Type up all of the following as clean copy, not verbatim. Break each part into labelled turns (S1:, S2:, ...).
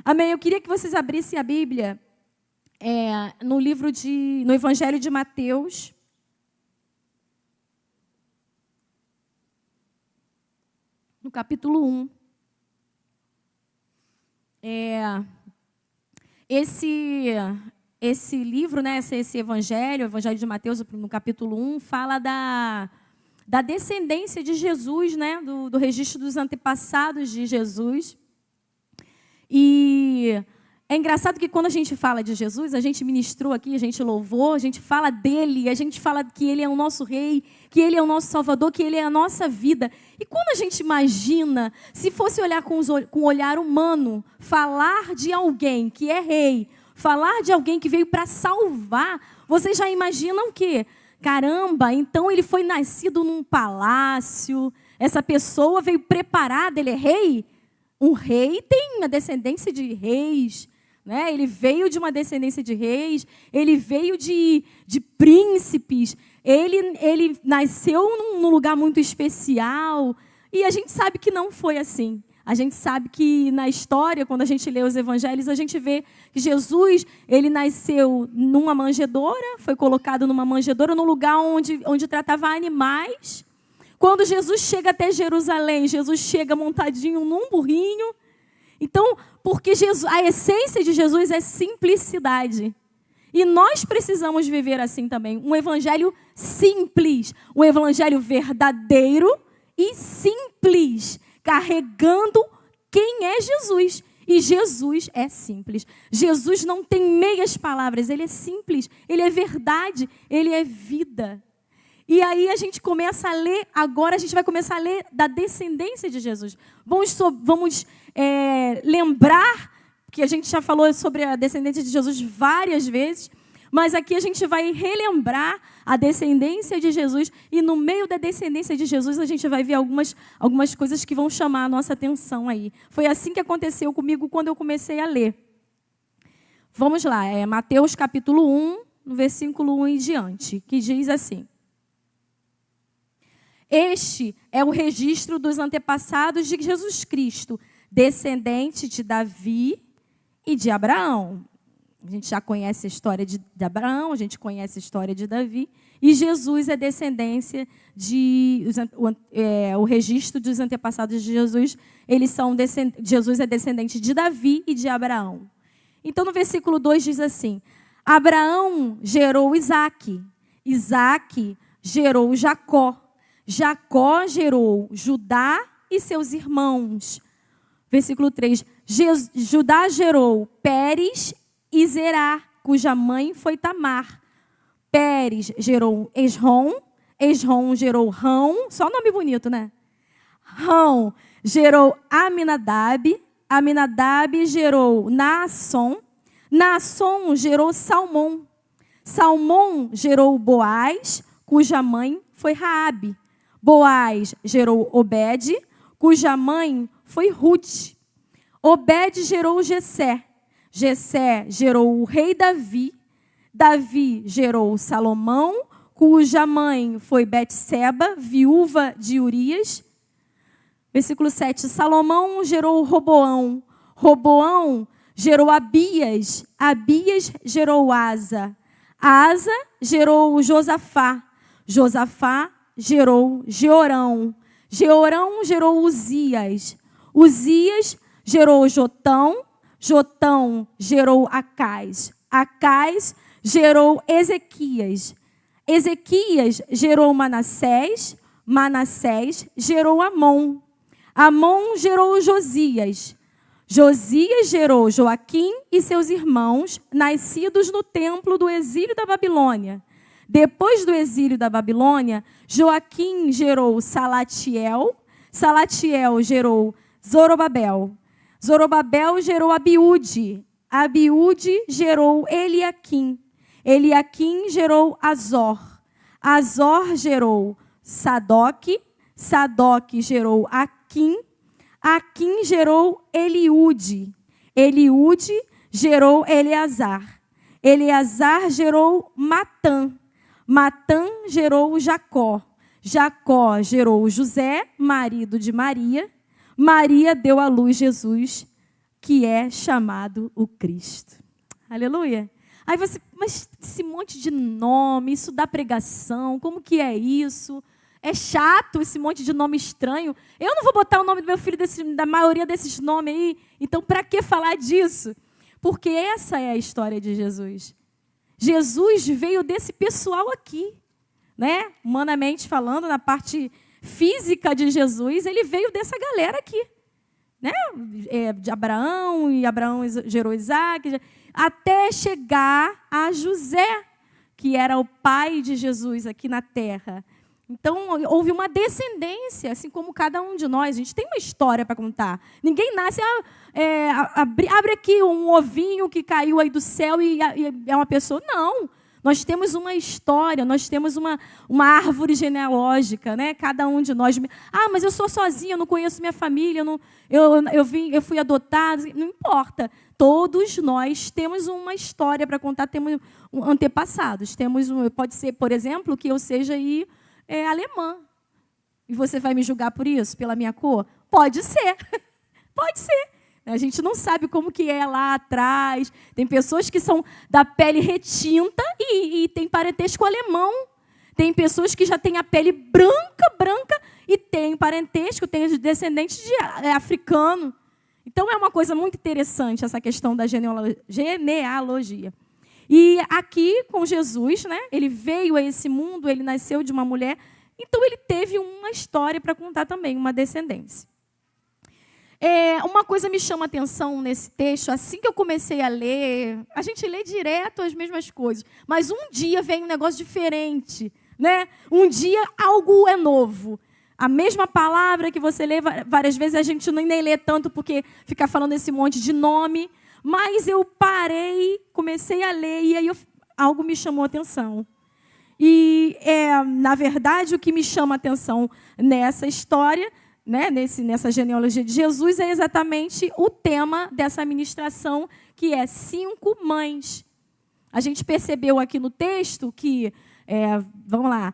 S1: Amém? Eu queria que vocês abrissem a Bíblia no Evangelho de Mateus. No capítulo 1. Esse livro, né, esse Evangelho, o Evangelho de Mateus, no capítulo 1, fala da descendência de Jesus, né, do registro dos antepassados de Jesus. E é engraçado que quando a gente fala de Jesus, a gente ministrou aqui, a gente louvou, a gente fala dele, a gente fala que ele é o nosso rei, que ele é o nosso salvador, que ele é a nossa vida. E quando a gente imagina, se fosse olhar com o olhar humano, falar de alguém que é rei, falar de alguém que veio para salvar, vocês já imaginam o quê? Caramba, então ele foi nascido num palácio, essa pessoa veio preparada, ele é rei? Um rei tem a descendência de reis, né? Ele veio de uma descendência de reis, ele veio de príncipes, ele nasceu num lugar muito especial, e a gente sabe que não foi assim. A gente sabe que na história, quando a gente lê os evangelhos, a gente vê que Jesus, ele nasceu numa manjedoura, foi colocado numa manjedoura, num lugar onde tratava animais. Quando Jesus chega até Jerusalém, Jesus chega montadinho num burrinho. Então, porque a essência de Jesus é simplicidade. E nós precisamos viver assim também. Um evangelho simples, um evangelho verdadeiro e simples, carregando quem é Jesus. E Jesus é simples. Jesus não tem meias palavras, ele é simples, ele é verdade, ele é vida. E aí a gente começa a ler, agora a gente vai começar a ler da descendência de Jesus. Vamos lembrar, que a gente já falou sobre a descendência de Jesus várias vezes, mas aqui a gente vai relembrar a descendência de Jesus, e no meio da descendência de Jesus a gente vai ver algumas coisas que vão chamar a nossa atenção aí. Foi assim que aconteceu comigo quando eu comecei a ler. Vamos lá, Mateus capítulo 1, no versículo 1 em diante, que diz assim: Este é o registro dos antepassados de Jesus Cristo, descendente de Davi e de Abraão. A gente já conhece a história de Abraão, a gente conhece a história de Davi, e Jesus é descendência o registro dos antepassados de Jesus, Jesus é descendente de Davi e de Abraão. Então, no versículo 2 diz assim: Abraão gerou Isaque, Isaque gerou Jacó, Jacó gerou Judá e seus irmãos. Versículo 3, Judá gerou Pérez e Zerá, cuja mãe foi Tamar. Pérez gerou Esrom, Esrom gerou Rão, só nome bonito, né? Rão gerou Aminadab, Aminadab gerou Naasson, Naasson gerou Salmão, Salmão gerou Boaz, cuja mãe foi Raabe. Boaz gerou Obed, cuja mãe foi Ruth. Obed gerou Jessé, Jessé gerou o rei Davi, Davi gerou Salomão, cuja mãe foi Betseba, viúva de Urias. Versículo 7, Salomão gerou Roboão, Roboão gerou Abias, Abias gerou Asa, Asa gerou Josafá, Josafá gerou Jeorão, Jeorão gerou Uzias, Uzias gerou Jotão, Jotão gerou Acais, Acais gerou Ezequias, Ezequias gerou Manassés, Manassés gerou Amon, Amon gerou Josias, Josias gerou Joaquim e seus irmãos, nascidos no templo do exílio da Babilônia. Depois do exílio da Babilônia, Joaquim gerou Salatiel, Salatiel gerou Zorobabel, Zorobabel gerou Abiúde, Abiúde gerou Eliaquim, Eliaquim gerou Azor, Azor gerou Sadoque, Sadoque gerou Aquim, Aquim gerou Eliúde, Eliúde gerou Eleazar, Eleazar gerou Matã, Matã gerou Jacó, Jacó gerou José, marido de Maria, Maria deu à luz Jesus, que é chamado o Cristo. Aleluia. Aí você, mas esse monte de nome, isso dá pregação, como que é isso? É chato esse monte de nome estranho. Eu não vou botar o nome do meu filho da maioria desses nomes aí, então para que falar disso? Porque essa é a história de Jesus. Jesus veio desse pessoal aqui, né? Humanamente falando, na parte física de Jesus, ele veio dessa galera aqui, né? De Abraão, e Abraão gerou Isaac, até chegar a José, que era o pai de Jesus aqui na terra. Então, houve uma descendência, assim como cada um de nós. A gente tem uma história para contar. Ninguém nasce, abre aqui um ovinho que caiu aí do céu e é uma pessoa. Não. Nós temos uma história, nós temos uma árvore genealógica, né? Cada um de nós. Ah, mas eu sou sozinha, eu não conheço minha família, eu fui adotada. Não importa. Todos nós temos uma história para contar, temos antepassados. Pode ser, por exemplo, que eu seja aí alemã. E você vai me julgar por isso, pela minha cor? Pode ser. Pode ser. A gente não sabe como que é lá atrás. Tem pessoas que são da pele retinta e tem parentesco alemão. Tem pessoas que já têm a pele branca e tem parentesco, tem descendentes de africano. Então, é uma coisa muito interessante essa questão da genealogia. E aqui, com Jesus, né, ele veio a esse mundo, ele nasceu de uma mulher, então ele teve uma história para contar também, uma descendência. Uma coisa me chama a atenção nesse texto, assim que eu comecei a ler, a gente lê direto as mesmas coisas, mas um dia vem um negócio diferente, né? Um dia algo é novo. A mesma palavra que você lê várias vezes, a gente nem lê tanto porque fica falando esse monte de nome, mas eu parei, comecei a ler e aí algo me chamou a atenção. E, na verdade, o que me chama a atenção nessa história, né, nessa genealogia de Jesus, é exatamente o tema dessa ministração, que é 5 mães. A gente percebeu aqui no texto que, vamos lá,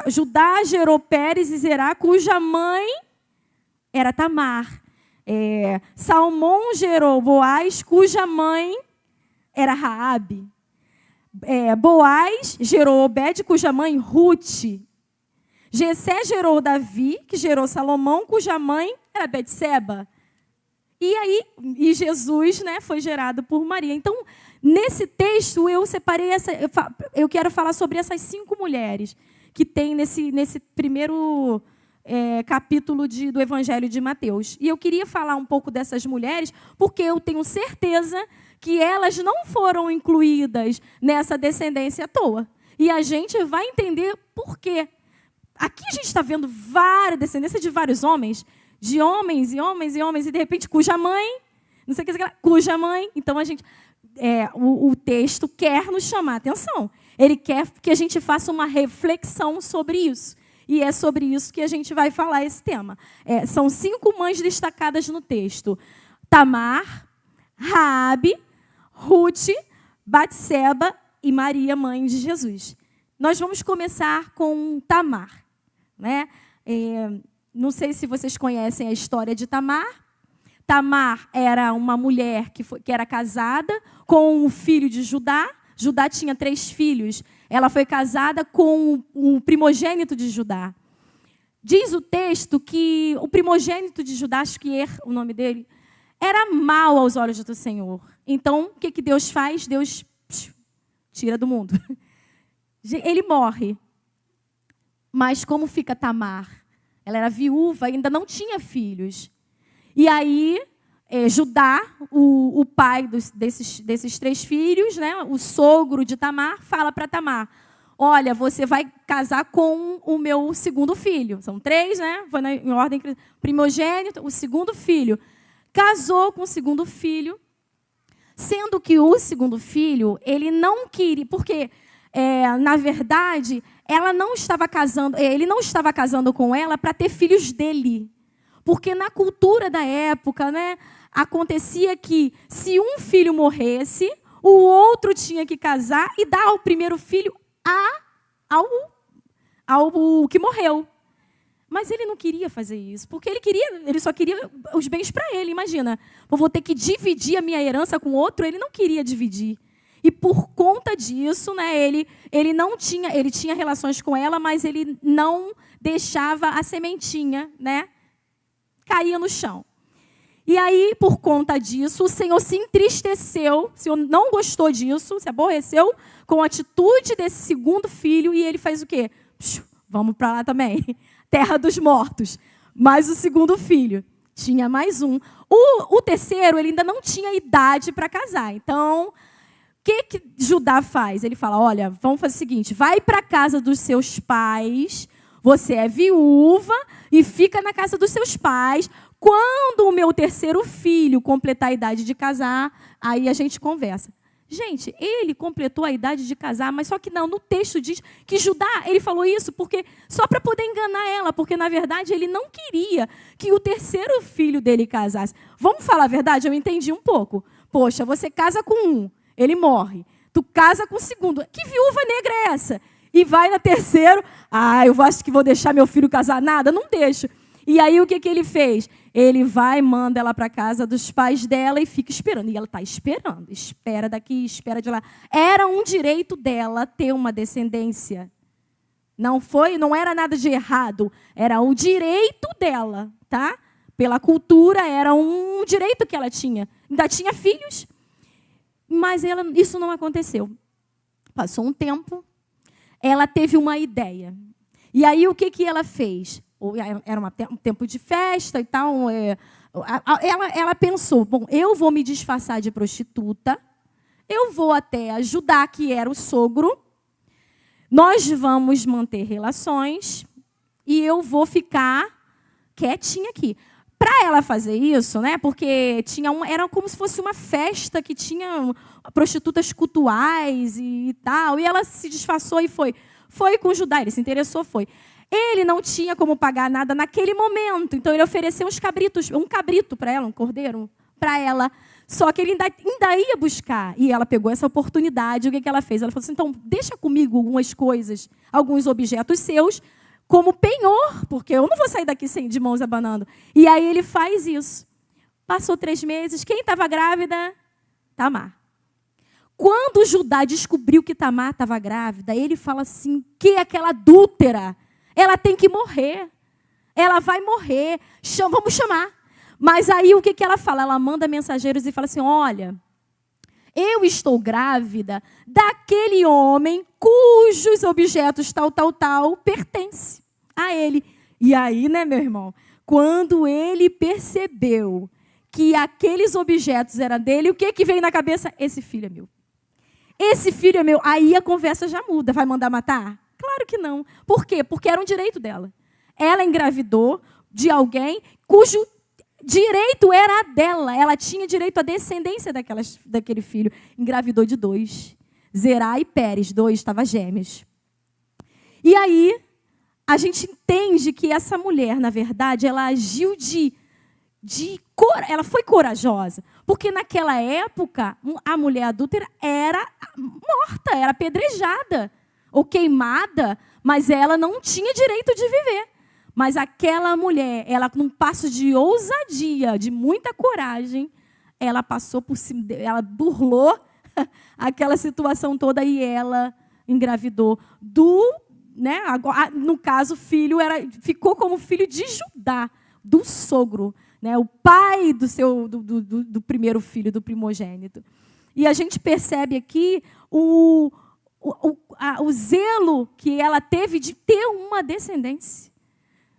S1: Judá gerou Pérez e Zerá, cuja mãe era Tamar. Salmão gerou Boaz, cuja mãe era Raabe. Boaz gerou Obed, cuja mãe Ruth. Jessé gerou Davi, que gerou Salomão, cuja mãe era Betseba. E Jesus, né, foi gerado por Maria. Então, nesse texto, eu separei eu quero falar sobre essas 5 mulheres que tem nesse primeiro capítulo do Evangelho de Mateus. E eu queria falar um pouco dessas mulheres, porque eu tenho certeza que elas não foram incluídas nessa descendência à toa. E a gente vai entender por quê. Aqui a gente está vendo várias descendências de vários homens, de homens e homens e homens, e de repente, cuja mãe, não sei o que, cuja mãe. Então, o texto quer nos chamar a atenção. Ele quer que a gente faça uma reflexão sobre isso. E é sobre isso que a gente vai falar esse tema. São 5 mães destacadas no texto. Tamar, Raabe, Ruth, Batseba e Maria, mãe de Jesus. Nós vamos começar com Tamar, né? Não sei se vocês conhecem a história de Tamar. Tamar era uma mulher que era casada com o filho de Judá. Judá tinha 3 filhos. Ela foi casada com o primogênito de Judá. Diz o texto que o primogênito de Judá, acho que o nome dele, era mau aos olhos do Senhor. Então, o que Deus faz? Deus tira do mundo. Ele morre. Mas como fica Tamar? Ela era viúva, ainda não tinha filhos. E aí, Judá, o pai desses 3 filhos, né, o sogro de Tamar, fala para Tamar: olha, você vai casar com o meu segundo filho. São 3, né? Foi em ordem primogênito, o segundo filho. Casou com o segundo filho, sendo que o segundo filho, ele não queria, porque, na verdade, ele não estava casando com ela para ter filhos dele. Porque na cultura da época, né, acontecia que se um filho morresse, o outro tinha que casar e dar o primeiro filho ao que morreu. Mas ele não queria fazer isso, porque ele só queria os bens para ele. Imagina, eu vou ter que dividir a minha herança com outro, ele não queria dividir. E por conta disso, né, ele tinha relações com ela, mas ele não deixava a sementinha, né, caía no chão. E aí, por conta disso, o Senhor se entristeceu, o Senhor não gostou disso, se aborreceu com a atitude desse segundo filho, e ele faz o quê? Vamos para lá também, terra dos mortos. Mas o segundo filho, tinha mais um. O terceiro, ele ainda não tinha idade para casar. Então, o que Judá faz? Ele fala, olha, vamos fazer o seguinte, vai para a casa dos seus pais, você é viúva e fica na casa dos seus pais. Quando o meu terceiro filho completar a idade de casar, aí a gente conversa. Gente, ele completou a idade de casar, mas só que não, no texto diz que Judá, ele falou isso porque só para poder enganar ela, porque na verdade ele não queria que o terceiro filho dele casasse. Vamos falar a verdade? Eu entendi um pouco. Poxa, você casa com um, ele morre. Tu casa com o segundo. Que viúva negra é essa? E vai na terceiro, eu acho que vou deixar meu filho casar. Nada, não deixo. E aí o que ele fez? Ele vai, manda ela para a casa dos pais dela e fica esperando. E ela está esperando. Espera daqui, espera de lá. Era um direito dela ter uma descendência. Não era nada de errado. Era o direito dela, tá? Pela cultura, era um direito que ela tinha. Ainda tinha filhos. Mas isso não aconteceu. Passou um tempo. Ela teve uma ideia. E aí o que ela fez? Era um tempo de festa e tal. Ela pensou, bom, eu vou me disfarçar de prostituta, eu vou até ajudar, que era o sogro, nós vamos manter relações e eu vou ficar quietinha aqui. Para ela fazer isso, né, porque era como se fosse uma festa que tinha prostitutas cultuais e tal, e ela se disfarçou e foi com Judá, ele se interessou, foi. Ele não tinha como pagar nada naquele momento, então ele ofereceu um cabrito para ela, um cordeiro para ela. Só que ele ainda ia buscar. E ela pegou essa oportunidade. O que ela fez? Ela falou assim, então, deixa comigo algumas coisas, alguns objetos seus, como penhor, porque eu não vou sair daqui de mãos abanando. E aí ele faz isso. Passou 3 meses. Quem estava grávida? Tamar. Quando Judá descobriu que Tamar estava grávida, ele fala assim, que aquela adúltera, ela tem que morrer. Ela vai morrer. Vamos chamar. Mas aí o que ela fala? Ela manda mensageiros e fala assim, olha, eu estou grávida daquele homem cujos objetos tal, pertence a ele. E aí, né, meu irmão, quando ele percebeu que aqueles objetos eram dele, o que veio na cabeça? Esse filho é meu. Esse filho é meu. Aí a conversa já muda. Vai mandar matar? Claro que não. Por quê? Porque era um direito dela. Ela engravidou de alguém cujo direito era dela. Ela tinha direito à descendência daquele filho. Engravidou de 2. Zerá e Pérez, 2, estavam gêmeos. E aí, a gente entende que essa mulher, na verdade, ela agiu ela foi corajosa. Porque naquela época, a mulher adúltera era morta, era apedrejada ou queimada, mas ela não tinha direito de viver. Mas aquela mulher, ela num passo de ousadia, de muita coragem, ela passou por cima, ela burlou aquela situação toda e ela engravidou né? No caso, ficou como filho de Judá, do sogro, né? O pai do primeiro filho, do primogênito. E a gente percebe aqui o zelo que ela teve de ter uma descendência.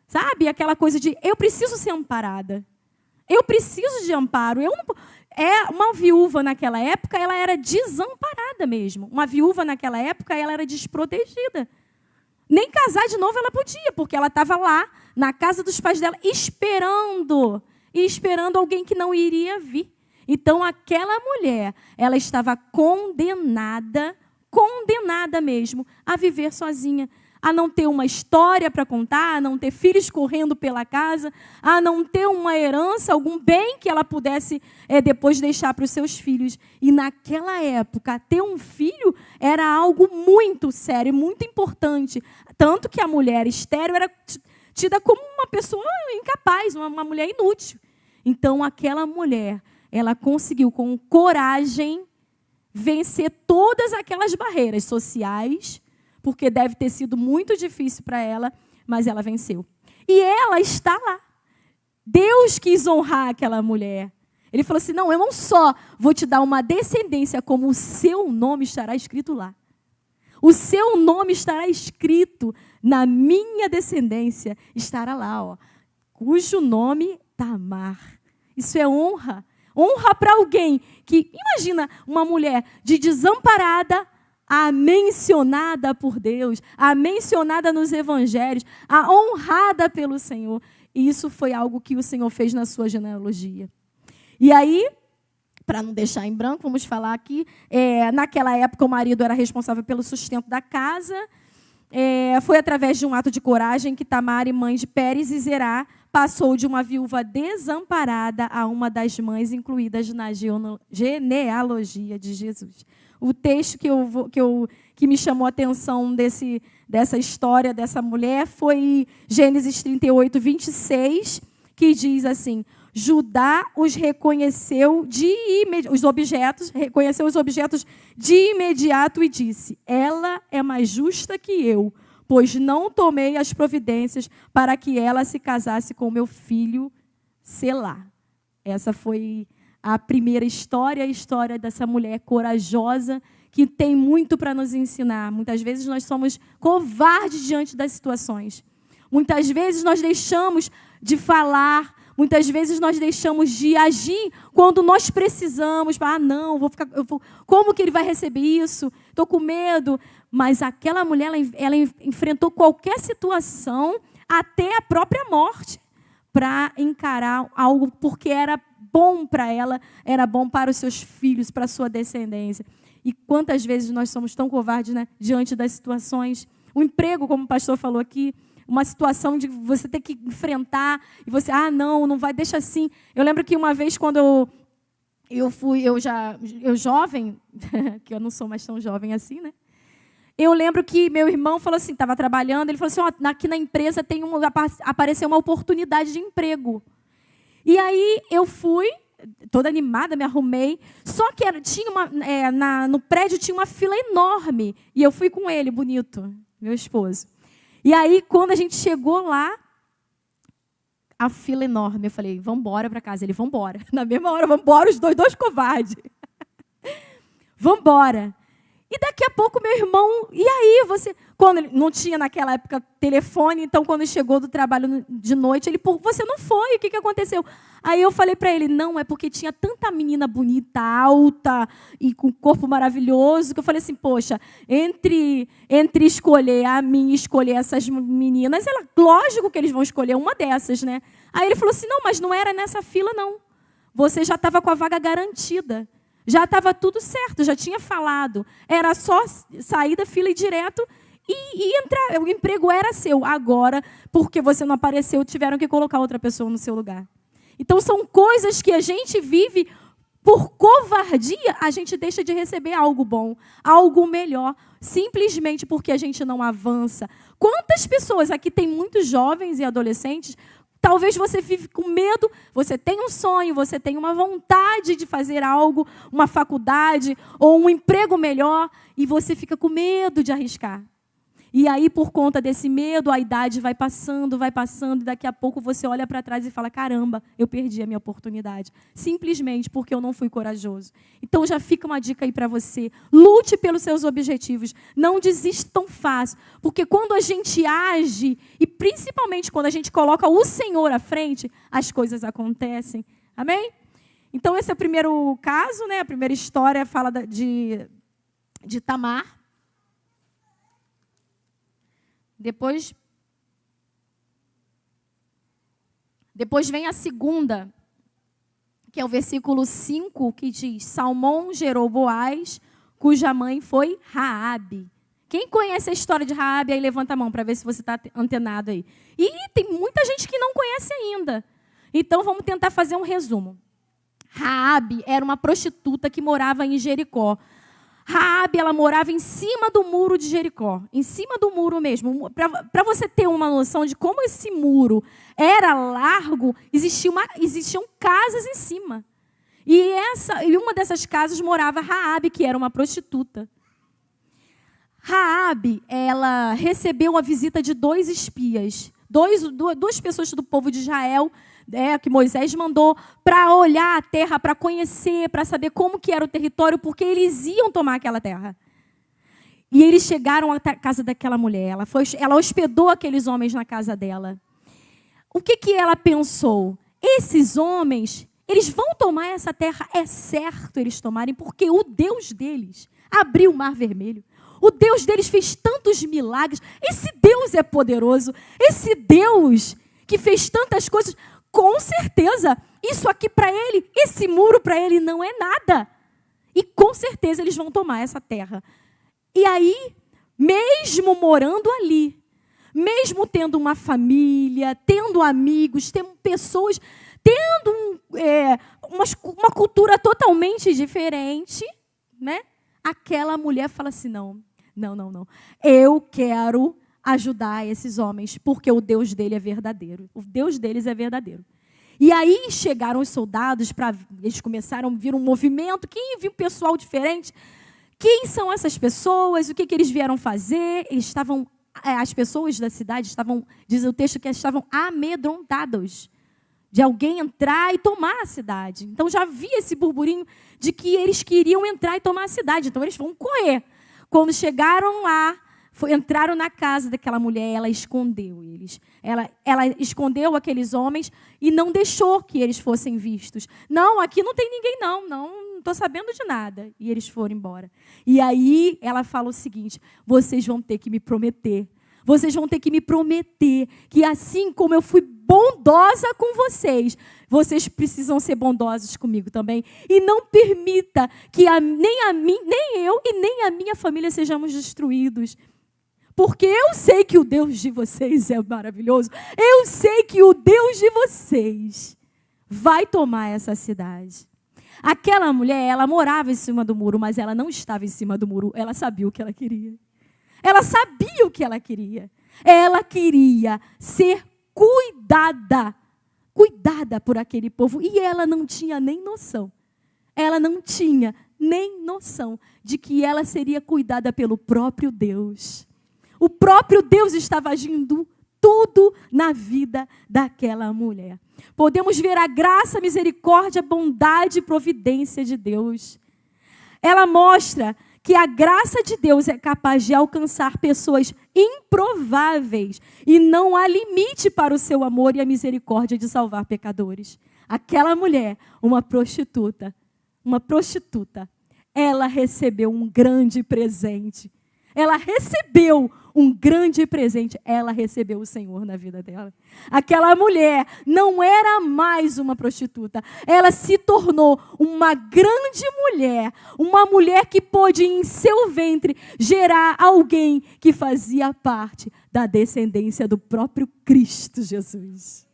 S1: Sabe? Aquela coisa de, eu preciso ser amparada. Eu preciso de amparo. Uma viúva naquela época, ela era desamparada mesmo. Uma viúva naquela época, ela era desprotegida. Nem casar de novo ela podia, porque ela estava lá, na casa dos pais dela, esperando alguém que não iria vir. Então, aquela mulher, ela estava condenada mesmo, a viver sozinha, a não ter uma história para contar, a não ter filhos correndo pela casa, a não ter uma herança, algum bem que ela pudesse depois deixar para os seus filhos. E naquela época, ter um filho era algo muito sério, muito importante. Tanto que a mulher estéril tida como uma pessoa incapaz, uma mulher inútil. Então, aquela mulher, ela conseguiu, com coragem, vencer todas aquelas barreiras sociais, porque deve ter sido muito difícil para ela, mas ela venceu. E ela está lá. Deus quis honrar aquela mulher. Ele falou assim, não, eu não só vou te dar uma descendência, como o seu nome estará escrito lá. O seu nome estará escrito na minha descendência, estará lá, ó, cujo nome Tamar. Isso é honra. Honra para alguém que, imagina, uma mulher de desamparada, a mencionada por Deus, a mencionada nos evangelhos, a honrada pelo Senhor. E isso foi algo que o Senhor fez na sua genealogia. E aí, para não deixar em branco, vamos falar aqui, naquela época o marido era responsável pelo sustento da casa. Foi através de um ato de coragem que Tamar, mãe de Pérez e Zerá, passou de uma viúva desamparada a uma das mães incluídas na genealogia de Jesus. O texto que me chamou a atenção dessa história dessa mulher foi Gênesis 38, 26, que diz assim, Judá reconheceu os objetos de imediato e disse, ela é mais justa que eu, pois não tomei as providências para que ela se casasse com meu filho Selá. Essa foi a primeira história, a história dessa mulher corajosa, que tem muito para nos ensinar. Muitas vezes nós somos covardes diante das situações. Muitas vezes nós deixamos de falar, muitas vezes nós deixamos de agir quando nós precisamos. Não, como que ele vai receber isso? Estou com medo. Mas aquela mulher, ela enfrentou qualquer situação, até a própria morte, para encarar algo, porque era bom para ela, era bom para os seus filhos, para a sua descendência. E quantas vezes nós somos tão covardes, né, diante das situações. O emprego, como o pastor falou aqui, uma situação de você ter que enfrentar, e você, não vai, deixa assim. Eu lembro que uma vez, quando eu jovem, que eu não sou mais tão jovem assim, né? Eu lembro que meu irmão falou assim, estava trabalhando, ele falou assim, aqui na empresa apareceu uma oportunidade de emprego. E aí eu fui, toda animada, me arrumei, só que no prédio tinha uma fila enorme, e eu fui com ele, bonito, meu esposo. E aí, quando a gente chegou lá, a fila enorme, eu falei, vamos embora para casa. Ele, vamos embora. Na mesma hora, vamos embora, os dois covardes. Vamos embora. E daqui a pouco, meu irmão, e aí, quando ele não tinha naquela época telefone, então quando ele chegou do trabalho de noite, ele, você não foi, o que aconteceu? Aí eu falei para ele, não, é porque tinha tanta menina bonita, alta e com corpo maravilhoso, que eu falei assim, poxa, entre escolher a mim e escolher essas meninas, lógico que eles vão escolher uma dessas, né? Aí ele falou assim, não, mas não era nessa fila, não. Você já estava com a vaga garantida. Já estava tudo certo, já tinha falado. Era só sair da fila e ir direto e entrar. O emprego era seu. Agora, porque você não apareceu, tiveram que colocar outra pessoa no seu lugar. Então, são coisas que a gente vive por covardia, a gente deixa de receber algo bom, algo melhor, simplesmente porque a gente não avança. Quantas pessoas, aqui tem muitos jovens e adolescentes, talvez você vive com medo, você tem um sonho, você tem uma vontade de fazer algo, uma faculdade ou um emprego melhor, e você fica com medo de arriscar. E aí, por conta desse medo, a idade vai passando, e daqui a pouco você olha para trás e fala, caramba, eu perdi a minha oportunidade. Simplesmente porque eu não fui corajoso. Então, já fica uma dica aí para você. Lute pelos seus objetivos. Não desista tão fácil. Porque quando a gente age, e principalmente quando a gente coloca o Senhor à frente, as coisas acontecem. Amém? Então, esse é o primeiro caso, né? A primeira história fala de Tamar. Depois vem a segunda, que é o versículo 5, que diz, Salmão gerou Boaz, cuja mãe foi Raabe. Quem conhece a história de Raabe, aí levanta a mão para ver se você está antenado aí. E tem muita gente que não conhece ainda. Então, vamos tentar fazer um resumo. Raabe era uma prostituta que morava em Jericó. Raabe, ela morava em cima do muro de Jericó, em cima do muro mesmo. Para você ter uma noção de como esse muro era largo, existiam casas em cima. E uma dessas casas morava Raabe, que era uma prostituta. Raabe, ela recebeu a visita de 2 espias, duas pessoas do povo de Israel, que Moisés mandou para olhar a terra, para conhecer, para saber como que era o território, porque eles iam tomar aquela terra. E eles chegaram à casa daquela mulher. Ela hospedou aqueles homens na casa dela. O que ela pensou? Esses homens, eles vão tomar essa terra, é certo eles tomarem, porque o Deus deles abriu o Mar Vermelho. O Deus deles fez tantos milagres. Esse Deus é poderoso. Esse Deus que fez tantas coisas, com certeza, isso aqui para ele, esse muro para ele não é nada. E com certeza eles vão tomar essa terra. E aí, mesmo morando ali, mesmo tendo uma família, tendo amigos, tendo pessoas, tendo uma cultura totalmente diferente, né? Aquela mulher fala assim, não. Eu quero ajudar esses homens, porque o Deus dele é verdadeiro. O Deus deles é verdadeiro. E aí chegaram os soldados, eles começaram a vir um movimento, quem viu um pessoal diferente. Quem são essas pessoas? O que eles vieram fazer? As pessoas da cidade diz o texto, que estavam amedrontados de alguém entrar e tomar a cidade. Então já havia esse burburinho de que eles queriam entrar e tomar a cidade. Então eles vão correr. Quando chegaram lá, entraram na casa daquela mulher, ela escondeu eles. Ela escondeu aqueles homens e não deixou que eles fossem vistos. Não, aqui não tem ninguém não estou sabendo de nada. E eles foram embora. E aí ela fala o seguinte, vocês vão ter que me prometer. Vocês vão ter que me prometer que assim como eu fui bondosa com vocês, vocês precisam ser bondosos comigo também. E não permita que nem eu e nem a minha família sejamos destruídos. Porque eu sei que o Deus de vocês é maravilhoso. Eu sei que o Deus de vocês vai tomar essa cidade. Aquela mulher, ela morava em cima do muro, mas ela não estava em cima do muro. Ela sabia o que ela queria. Ela sabia o que ela queria. Ela queria ser cuidada por aquele povo. E ela não tinha nem noção. Ela não tinha nem noção de que ela seria cuidada pelo próprio Deus. O próprio Deus estava agindo tudo na vida daquela mulher. Podemos ver a graça, misericórdia, bondade e providência de Deus. Ela mostra que a graça de Deus é capaz de alcançar pessoas improváveis e não há limite para o seu amor e a misericórdia de salvar pecadores. Aquela mulher, uma prostituta, ela recebeu um grande presente. Ela recebeu um grande presente. Ela recebeu o Senhor na vida dela. Aquela mulher não era mais uma prostituta. Ela se tornou uma grande mulher. Uma mulher que pôde em seu ventre gerar alguém que fazia parte da descendência do próprio Cristo Jesus.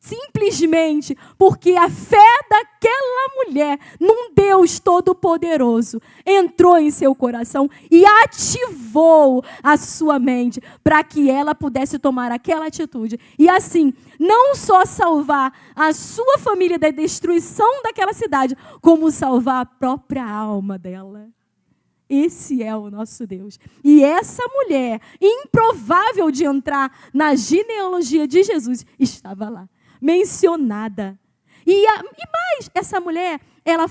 S1: Simplesmente porque a fé daquela mulher num Deus todo-poderoso entrou em seu coração e ativou a sua mente para que ela pudesse tomar aquela atitude. E assim, não só salvar a sua família da destruição daquela cidade, como salvar a própria alma dela. Esse é o nosso Deus. E essa mulher, improvável de entrar na genealogia de Jesus, estava lá. Mencionada. E mais, essa mulher, ela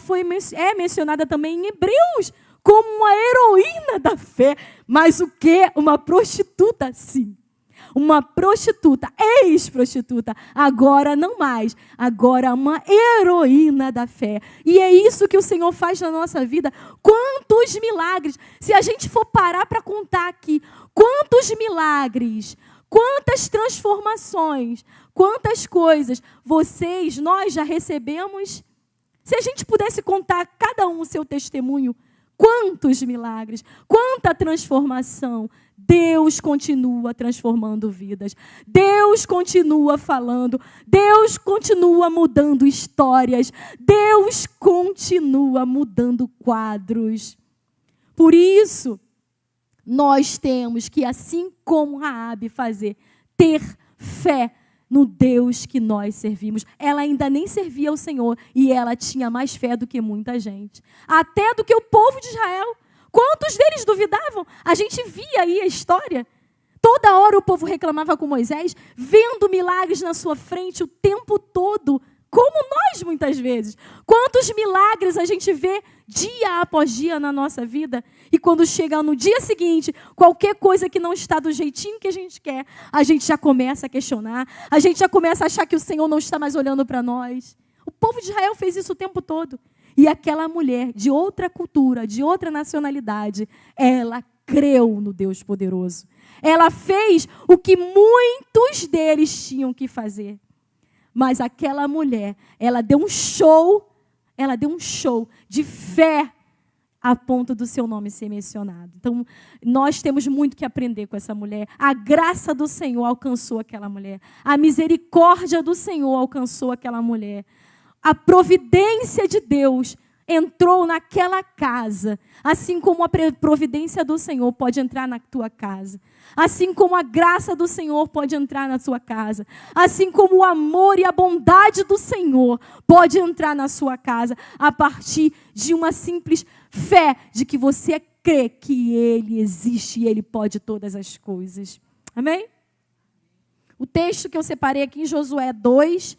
S1: é mencionada também em Hebreus como uma heroína da fé. Mas o quê? Uma prostituta, sim. Uma prostituta, ex-prostituta. Agora não mais. Agora uma heroína da fé. E é isso que o Senhor faz na nossa vida. Quantos milagres. Se a gente for parar para contar aqui, quantos milagres, quantas transformações, quantas coisas nós já recebemos. Se a gente pudesse contar cada um o seu testemunho, quantos milagres, quanta transformação. Deus continua transformando vidas. Deus continua falando. Deus continua mudando histórias. Deus continua mudando quadros. Por isso, nós temos que, assim como Raabe fazer, ter fé no Deus que nós servimos. Ela ainda nem servia ao Senhor e ela tinha mais fé do que muita gente. Até do que o povo de Israel. Quantos deles duvidavam? A gente via aí a história. Toda hora o povo reclamava com Moisés, vendo milagres na sua frente o tempo todo, como nós muitas vezes. Quantos milagres a gente vê dia após dia na nossa vida, e quando chega no dia seguinte, qualquer coisa que não está do jeitinho que a gente quer, a gente já começa a questionar, a gente já começa a achar que o Senhor não está mais olhando para nós. O povo de Israel fez isso o tempo todo. E aquela mulher de outra cultura, de outra nacionalidade, ela creu no Deus poderoso. Ela fez o que muitos deles tinham que fazer. Mas aquela mulher, ela deu um show de fé a ponto do seu nome ser mencionado. Então, nós temos muito que aprender com essa mulher. A graça do Senhor alcançou aquela mulher. A misericórdia do Senhor alcançou aquela mulher. A providência de Deus entrou naquela casa, assim como a providência do Senhor pode entrar na tua casa, assim como a graça do Senhor pode entrar na sua casa, assim como o amor e a bondade do Senhor pode entrar na sua casa, a partir de uma simples fé de que você crê que Ele existe e Ele pode todas as coisas. Amém? O texto que eu separei aqui em Josué 2,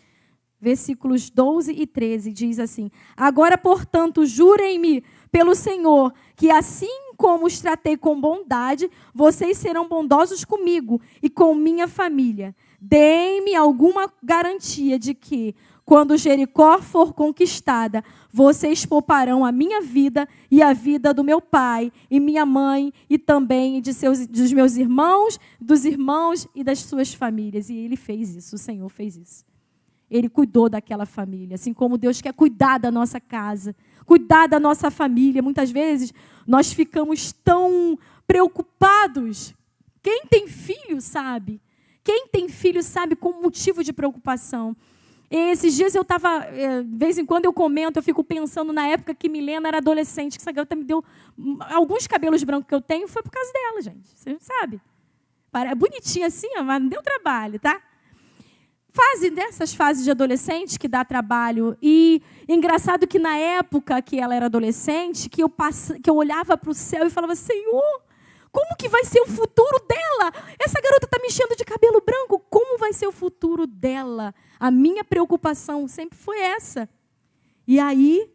S1: versículos 12 e 13, diz assim: agora, portanto, jurem-me pelo Senhor, que assim como os tratei com bondade, vocês serão bondosos comigo e com minha família. Deem-me alguma garantia de que, quando Jericó for conquistada, vocês pouparão a minha vida e a vida do meu pai e minha mãe e também dos meus irmãos, dos irmãos e das suas famílias. E ele fez isso, o Senhor fez isso. Ele cuidou daquela família, assim como Deus quer cuidar da nossa casa, cuidar da nossa família. Muitas vezes nós ficamos tão preocupados. Quem tem filho sabe. Quem tem filho sabe como motivo de preocupação. Esses dias eu estava, de vez em quando eu comento, eu fico pensando na época que Milena era adolescente, que essa garota me deu alguns cabelos brancos que eu tenho, foi por causa dela, gente. Você sabe. Bonitinha assim, mas não deu trabalho, tá? Dessas fases de adolescente que dá trabalho. E engraçado que na época que ela era adolescente, que eu olhava para o céu e falava: Senhor, como que vai ser o futuro dela? Essa garota está me enchendo de cabelo branco, como vai ser o futuro dela? A minha preocupação sempre foi essa. E aí,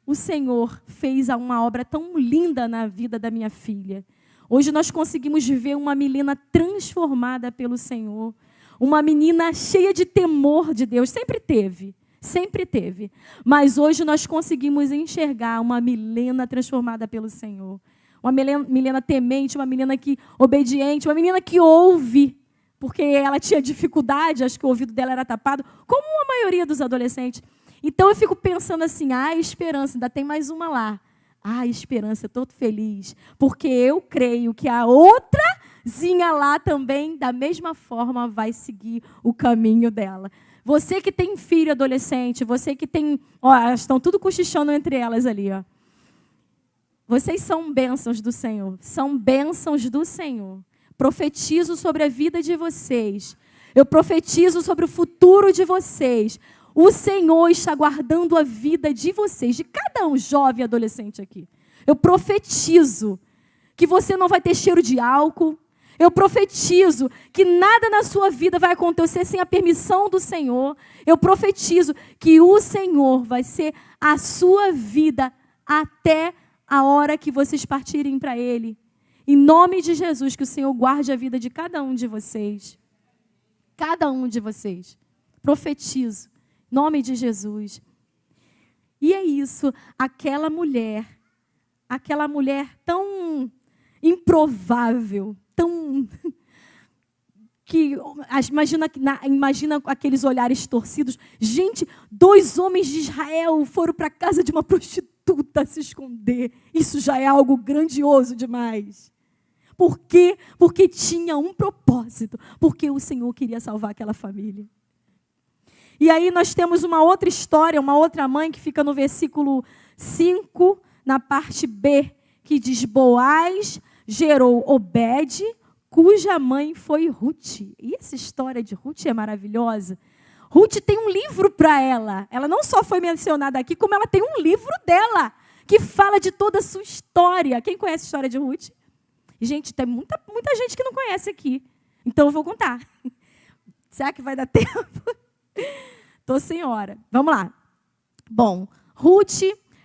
S1: o Senhor fez uma obra tão linda na vida da minha filha. Hoje nós conseguimos ver uma Milena transformada pelo Senhor. Uma menina cheia de temor de Deus, sempre teve. Mas hoje nós conseguimos enxergar uma Milena transformada pelo Senhor. Uma Milena temente, uma menina obediente, uma menina que ouve, porque ela tinha dificuldade, acho que o ouvido dela era tapado, como a maioria dos adolescentes. Então eu fico pensando assim, esperança, ainda tem mais uma lá. Esperança, estou feliz, porque eu creio que a outrazinha lá também, da mesma forma, vai seguir o caminho dela. Você que tem filho adolescente, você que tem... elas estão tudo cochichando entre elas ali, ó. Vocês são bênçãos do Senhor. São bênçãos do Senhor. Profetizo sobre a vida de vocês. Eu profetizo sobre o futuro de vocês. O Senhor está guardando a vida de vocês, de cada um jovem e adolescente aqui. Eu profetizo que você não vai ter cheiro de álcool. Eu profetizo que nada na sua vida vai acontecer sem a permissão do Senhor. Eu profetizo que o Senhor vai ser a sua vida até a hora que vocês partirem para Ele. Em nome de Jesus, que o Senhor guarde a vida de cada um de vocês. Cada um de vocês. Profetizo. Em nome de Jesus. E é isso. Aquela mulher tão improvável, tão... Imagina aqueles olhares torcidos. Gente, 2 homens de Israel foram para a casa de uma prostituta se esconder. Isso já é algo grandioso demais. Por quê? Porque tinha um propósito. Porque o Senhor queria salvar aquela família. E aí nós temos uma outra história, uma outra mãe que fica no versículo 5, na parte B, que diz: Boaz gerou Obed, cuja mãe foi Ruth. E essa história de Ruth é maravilhosa. Ruth tem um livro para ela. Ela não só foi mencionada aqui, como ela tem um livro dela, que fala de toda a sua história. Quem conhece a história de Ruth? Gente, tem muita gente que não conhece aqui. Então eu vou contar. Será que vai dar tempo? Tô sem hora. Vamos lá. Bom, Ruth,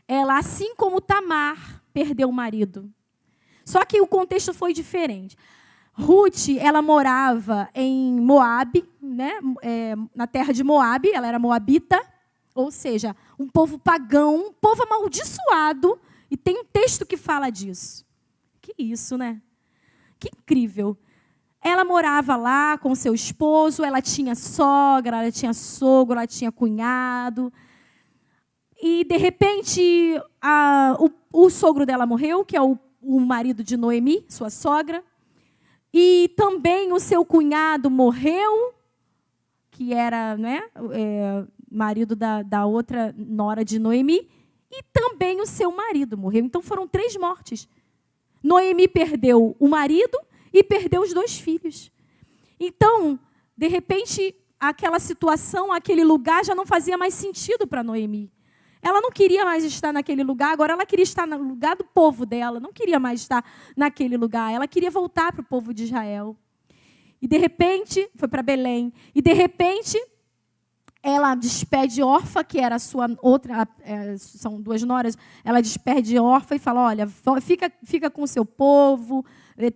S1: ela, assim como Tamar, perdeu o marido. Só que o contexto foi diferente. Ruth, ela morava em Moabe, né? Na terra de Moabe, ela era moabita, ou seja, um povo pagão, um povo amaldiçoado, e tem um texto que fala disso. Que isso, né? Que incrível. Ela morava lá com seu esposo, ela tinha sogra, ela tinha sogro, ela tinha cunhado. E, de repente, o sogro dela morreu, que é o marido de Noemi, sua sogra. E também o seu cunhado morreu, que era, né, marido da outra nora de Noemi. E também o seu marido morreu. Então, foram 3 mortes. Noemi perdeu o marido e perdeu os 2 filhos. Então, de repente, aquela situação, aquele lugar já não fazia mais sentido para Noemi. Ela não queria mais estar naquele lugar, agora ela queria estar no lugar do povo dela, não queria mais estar naquele lugar, ela queria voltar para o povo de Israel. E de repente, foi para Belém, e de repente, ela despede Orfa, que era a sua outra, são 2 noras, ela despede Orfa e fala: olha, fica com o seu povo,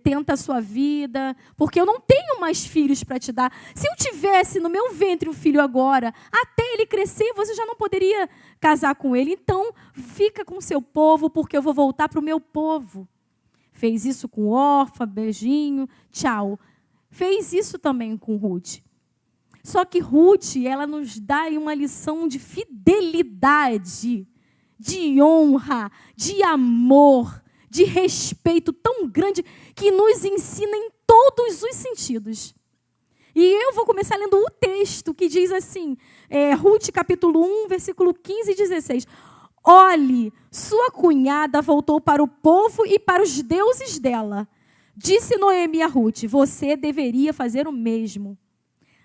S1: tenta a sua vida, porque eu não tenho mais filhos para te dar. Se eu tivesse no meu ventre um filho agora, até ele crescer, você já não poderia casar com ele. Então, fica com o seu povo, porque eu vou voltar para o meu povo. Fez isso com Orfa, beijinho, tchau. Fez isso também com Ruth. Só que Ruth, ela nos dá aí uma lição de fidelidade, de honra, de amor, de respeito tão grande, que nos ensina em todos os sentidos. E eu vou começar lendo o texto que diz assim, Ruth capítulo 1, versículo 15 e 16. Olhe, sua cunhada voltou para o povo e para os deuses dela. Disse Noemi a Ruth: você deveria fazer o mesmo.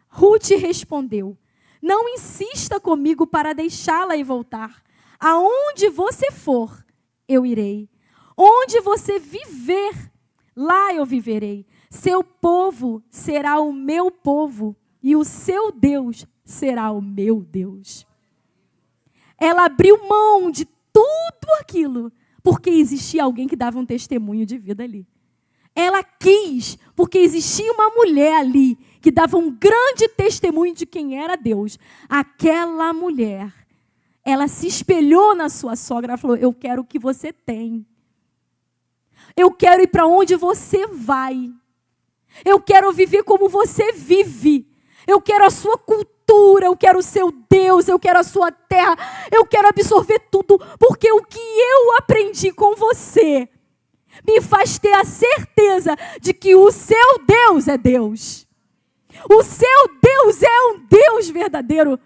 S1: Ruth respondeu: não insista comigo para deixá-la e voltar. Aonde você for, eu irei. Onde você viver, lá eu viverei. Seu povo será o meu povo e o seu Deus será o meu Deus. Ela abriu mão de tudo aquilo, porque existia alguém que dava um testemunho de vida ali. Ela quis, porque existia uma mulher ali que dava um grande testemunho de quem era Deus. Aquela mulher, ela se espelhou na sua sogra, ela falou: eu quero o que você tem. Eu quero ir para onde você vai. Eu quero viver como você vive. Eu quero a sua cultura, eu quero o seu Deus, eu quero a sua terra. Eu quero absorver tudo, porque o que eu aprendi com você me faz ter a certeza de que o seu Deus é Deus. O seu Deus é um Deus verdadeiro.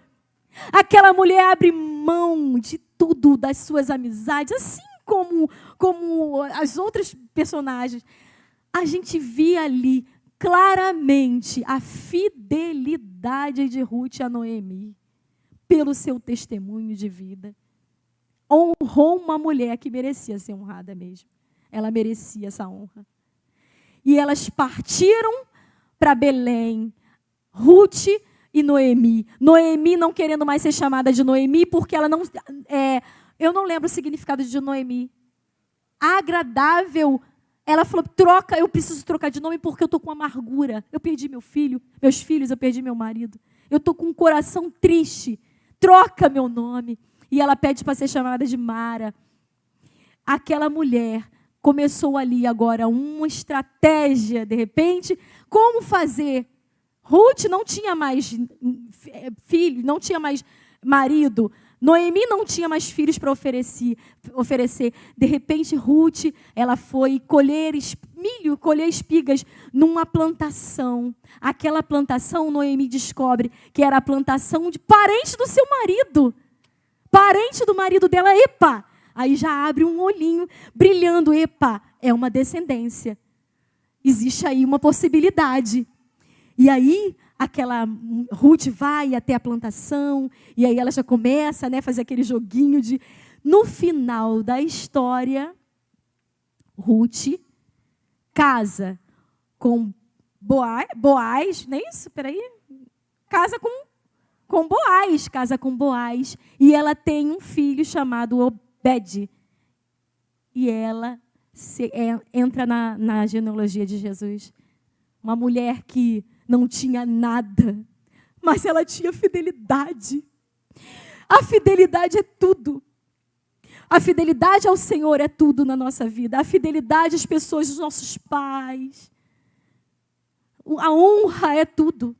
S1: Aquela mulher abre mão de tudo, das suas amizades, assim como as outras personagens. A gente via ali claramente a fidelidade de Ruth a Noemi, pelo seu testemunho de vida. Honrou uma mulher que merecia ser honrada mesmo. Ela merecia essa honra. E elas partiram para Belém, Ruth e Noemi. Noemi não querendo mais ser chamada de Noemi, porque ela não... eu não lembro o significado de Noemi. Agradável. Ela falou: troca, eu preciso trocar de nome porque eu estou com amargura. Eu perdi meu filho, meus filhos, eu perdi meu marido. Eu estou com um coração triste. Troca meu nome. E ela pede para ser chamada de Mara. Aquela mulher começou ali agora uma estratégia, de repente, como fazer. Ruth não tinha mais filho, não tinha mais marido. Noemi não tinha mais filhos para oferecer. De repente, Ruth, ela foi colher milho, colher espigas numa plantação. Aquela plantação, Noemi descobre que era a plantação de parente do seu marido. Parente do marido dela. Epa! Aí já abre um olhinho brilhando. Epa, é uma descendência. Existe aí uma possibilidade. E aí, aquela Ruth vai até a plantação, e aí ela já começa, né, a fazer aquele joguinho de... No final da história, Ruth casa com Boaz, não é isso? Peraí. Casa com Boaz, e ela tem um filho chamado Obed. E ela entra na genealogia de Jesus. Uma mulher que não tinha nada, mas ela tinha fidelidade. A fidelidade é tudo. A fidelidade ao Senhor é tudo na nossa vida. A fidelidade às pessoas, dos nossos pais. A honra é tudo.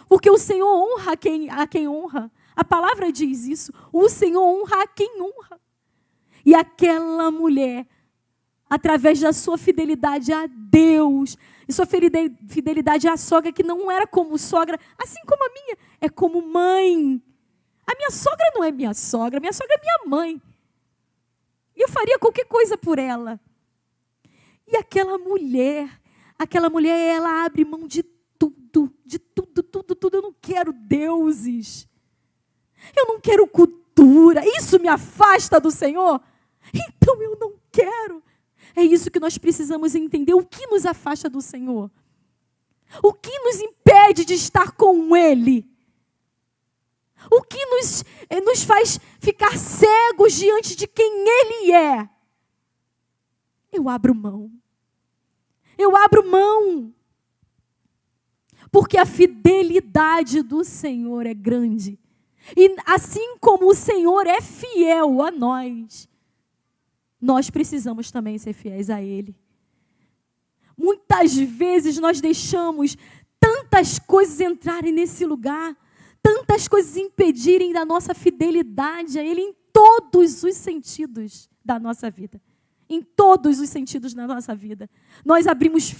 S1: Porque o Senhor honra a quem honra. A palavra diz isso. O Senhor honra a quem honra. E aquela mulher, através da sua fidelidade a Deus, e sua fidelidade à sogra, que não era como sogra, assim como a minha, é como mãe. A minha sogra não é minha sogra é minha mãe. E eu faria qualquer coisa por ela. E aquela mulher, ela abre mão de tudo. Eu não quero deuses. Eu não quero cultura. Isso me afasta do Senhor. Então eu não quero. É isso que nós precisamos entender. O que nos afasta do Senhor? O que nos impede de estar com Ele? O que nos faz ficar cegos diante de quem Ele é? Eu abro mão. Eu abro mão. Porque a fidelidade do Senhor é grande. E assim como o Senhor é fiel a nós, nós precisamos também ser fiéis a Ele. Muitas vezes nós deixamos tantas coisas entrarem nesse lugar, tantas coisas impedirem da nossa fidelidade a Ele em todos os sentidos da nossa vida. Em todos os sentidos da nossa vida. Nós abrimos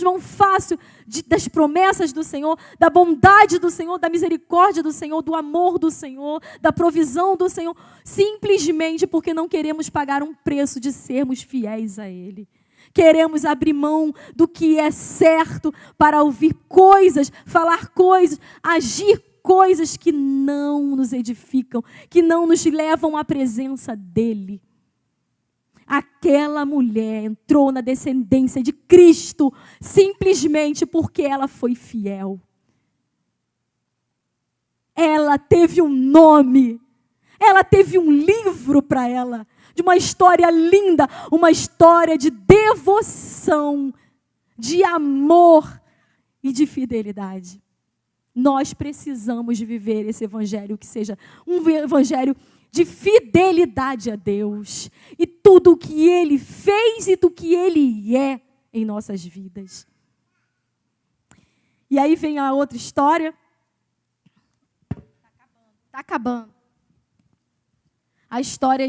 S1: mão fácil das promessas do Senhor, da bondade do Senhor, da misericórdia do Senhor, do amor do Senhor, da provisão do Senhor, simplesmente porque não queremos pagar um preço de sermos fiéis a Ele. Queremos abrir mão do que é certo para ouvir coisas, falar coisas, agir coisas que não nos edificam, que não nos levam à presença dEle. Aquela mulher entrou na descendência de Cristo simplesmente porque ela foi fiel. Ela teve um nome, ela teve um livro para ela, de uma história linda, uma história de devoção, de amor e de fidelidade. Nós precisamos de viver esse evangelho que seja um evangelho de fidelidade a Deus e tudo o que Ele fez e do que Ele é em nossas vidas. E aí vem a outra história. Está acabando. A história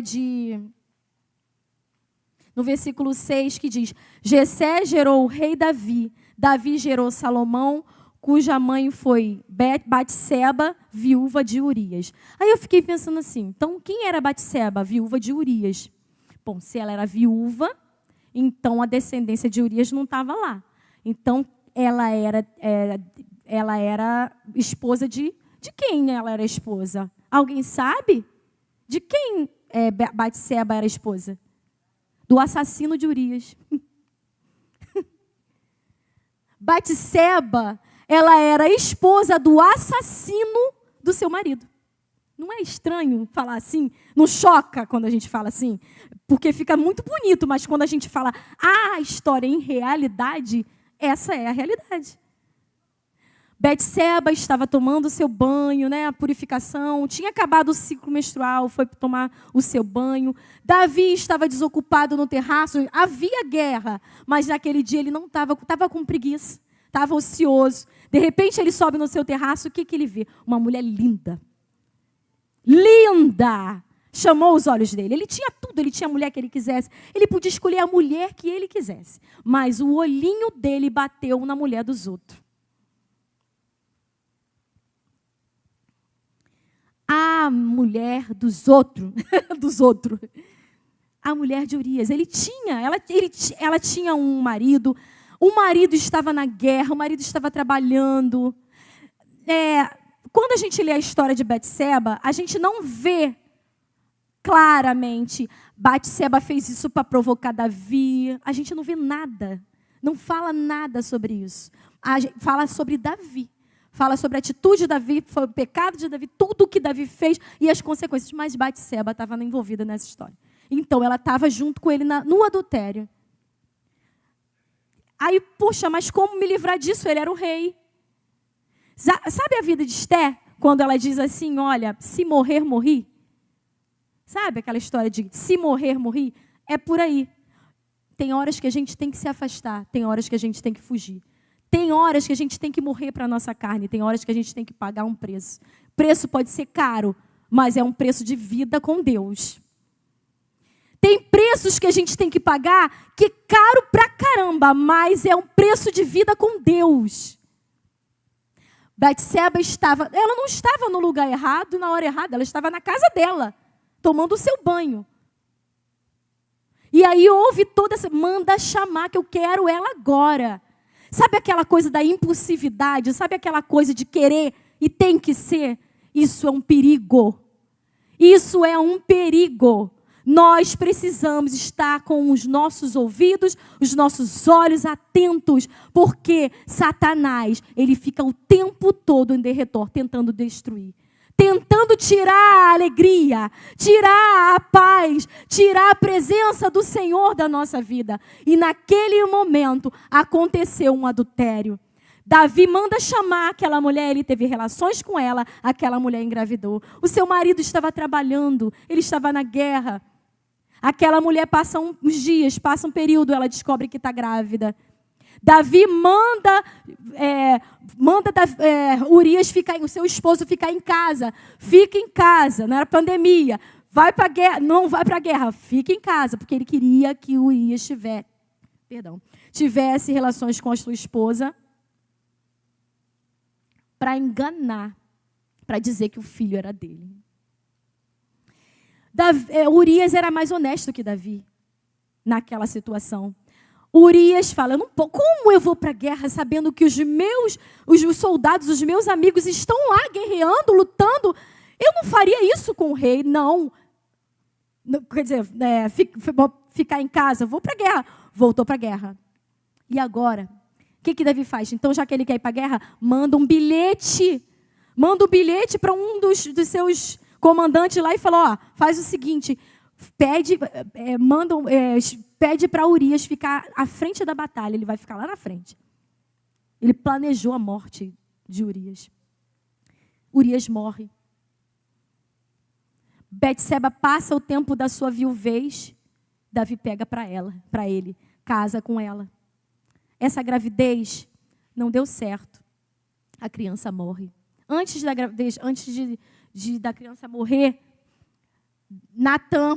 S1: no versículo 6 que diz: Jessé gerou o rei Davi, Davi gerou Salomão, cuja mãe foi Batseba, viúva de Urias. Aí eu fiquei pensando assim, então quem era Batseba, viúva de Urias? Bom, se ela era viúva, então a descendência de Urias não estava lá. Então ela era esposa de quem ela era esposa? Alguém sabe? De quem Batseba era esposa? Do assassino de Urias. Batseba, ela era esposa do assassino do seu marido. Não é estranho falar assim? Não choca quando a gente fala assim? Porque fica muito bonito, mas quando a gente fala a história em realidade, essa é a realidade. Batseba estava tomando o seu banho, né, a purificação, tinha acabado o ciclo menstrual, foi tomar o seu banho. Davi estava desocupado no terraço, havia guerra, mas naquele dia ele não estava com preguiça, estava ocioso. De repente ele sobe no seu terraço, o que ele vê? Uma mulher linda. Linda! Chamou os olhos dele. Ele tinha tudo, ele tinha a mulher que ele quisesse. Ele podia escolher a mulher que ele quisesse. Mas o olhinho dele bateu na mulher dos outros. a mulher dos outros, dos outros. A mulher de Urias. Ela tinha um marido. O marido estava na guerra, o marido estava trabalhando. Quando a gente lê a história de Betseba, a gente não vê claramente, Betseba fez isso para provocar Davi. A gente não vê nada. Não fala nada sobre isso. Fala sobre Davi. Fala sobre a atitude de Davi, foi o pecado de Davi, tudo o que Davi fez e as consequências. Mas Betseba estava envolvida nessa história. Então, ela estava junto com ele no adultério. Aí, poxa, mas como me livrar disso? Ele era o rei. Sabe a vida de Esther? Quando ela diz assim, olha, se morrer, morri. Sabe aquela história de se morrer, morri? É por aí. Tem horas que a gente tem que se afastar. Tem horas que a gente tem que fugir. Tem horas que a gente tem que morrer para a nossa carne. Tem horas que a gente tem que pagar um preço. O preço pode ser caro, mas é um preço de vida com Deus. Tem preços que a gente tem que pagar que é caro pra caramba, mas é um preço de vida com Deus. Betseba ela não estava no lugar errado, na hora errada, ela estava na casa dela, tomando o seu banho. E aí houve toda essa, manda chamar que eu quero ela agora. Sabe aquela coisa da impulsividade, sabe aquela coisa de querer e tem que ser? Isso é um perigo. Isso é um perigo. Nós precisamos estar com os nossos ouvidos, os nossos olhos atentos, porque Satanás, ele fica o tempo todo em derredor, tentando destruir, tentando tirar a alegria, tirar a paz, tirar a presença do Senhor da nossa vida. E naquele momento aconteceu um adultério. Davi manda chamar aquela mulher, ele teve relações com ela, aquela mulher engravidou. O seu marido estava trabalhando, ele estava na guerra. Aquela mulher passa uns dias, passa um período, ela descobre que está grávida. Davi manda Urias o seu esposo ficar em casa. Fica em casa, não era pandemia. Vai para a guerra, não vai para a guerra, fica em casa, porque ele queria que Urias tivesse relações com a sua esposa para enganar, para dizer que o filho era dele. Urias era mais honesto que Davi naquela situação. Urias fala, como eu vou para a guerra sabendo que os soldados, os meus amigos estão lá guerreando, lutando? Eu não faria isso com o rei, não. Quer dizer, ficar em casa, vou para a guerra. Voltou para a guerra. E agora, o que Davi faz? Então, já que ele quer ir para a guerra, manda um bilhete para um dos seus comandante lá e falou, faz o seguinte, pede para Urias ficar à frente da batalha, ele vai ficar lá na frente. Ele planejou a morte de Urias. Urias morre. Betseba passa o tempo da sua viuvez, Davi pega para ele, casa com ela. Essa gravidez não deu certo. A criança morre. Antes da gravidez, da criança morrer,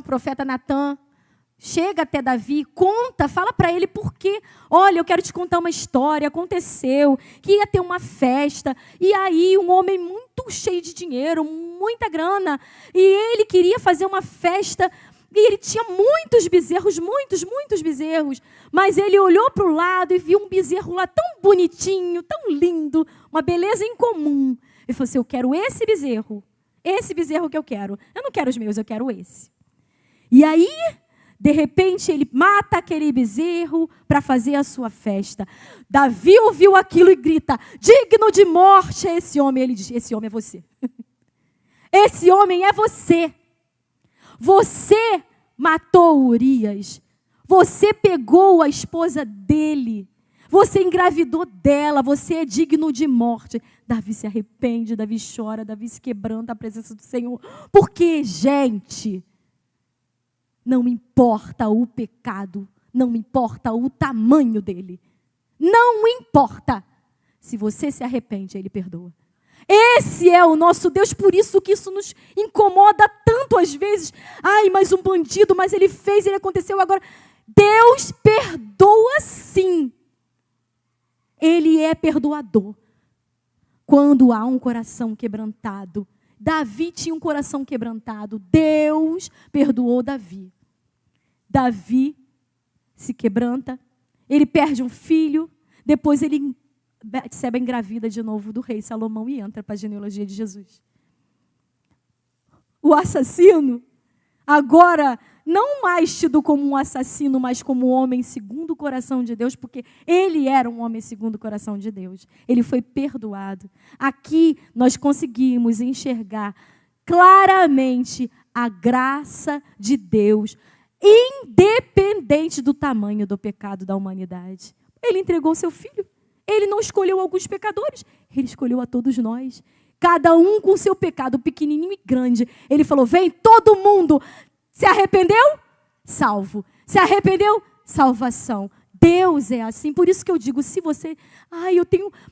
S1: profeta Natan, chega até Davi, fala para ele por quê. Olha, eu quero te contar uma história, aconteceu, que ia ter uma festa, e aí um homem muito cheio de dinheiro, muita grana, e ele queria fazer uma festa, e ele tinha muitos bezerros, muitos bezerros, mas ele olhou para o lado e viu um bezerro lá tão bonitinho, tão lindo, uma beleza incomum. Ele falou assim, eu quero esse bezerro que eu quero. Eu não quero os meus, eu quero esse. E aí, de repente, ele mata aquele bezerro para fazer a sua festa. Davi ouviu aquilo e grita, digno de morte é esse homem. Ele diz, esse homem é você. Esse homem é você. Você matou Urias. Você pegou a esposa dele. Você engravidou dela, você é digno de morte. Davi se arrepende, Davi chora, Davi se quebranta à presença do Senhor. Porque, gente, não importa o pecado, não importa o tamanho dele. Não importa. Se você se arrepende, Ele perdoa. Esse é o nosso Deus, por isso que isso nos incomoda tanto às vezes. Ai, mas um bandido, mas ele fez, ele aconteceu agora. Deus perdoa sim. Ele é perdoador. Quando há um coração quebrantado, Davi tinha um coração quebrantado. Deus perdoou Davi. Davi se quebranta, ele perde um filho, depois Betseba engravida de novo do rei Salomão e entra para a genealogia de Jesus. O assassino, agora não mais tido como um assassino, mas como um homem segundo o coração de Deus, porque ele era um homem segundo o coração de Deus. Ele foi perdoado. Aqui nós conseguimos enxergar claramente a graça de Deus, independente do tamanho do pecado da humanidade. Ele entregou seu filho. Ele não escolheu alguns pecadores, ele escolheu a todos nós. Cada um com seu pecado, pequenininho e grande. Ele falou, vem todo mundo. Se arrependeu? Salvo. Se arrependeu? Salvação. Deus é assim. Por isso que eu digo, se você...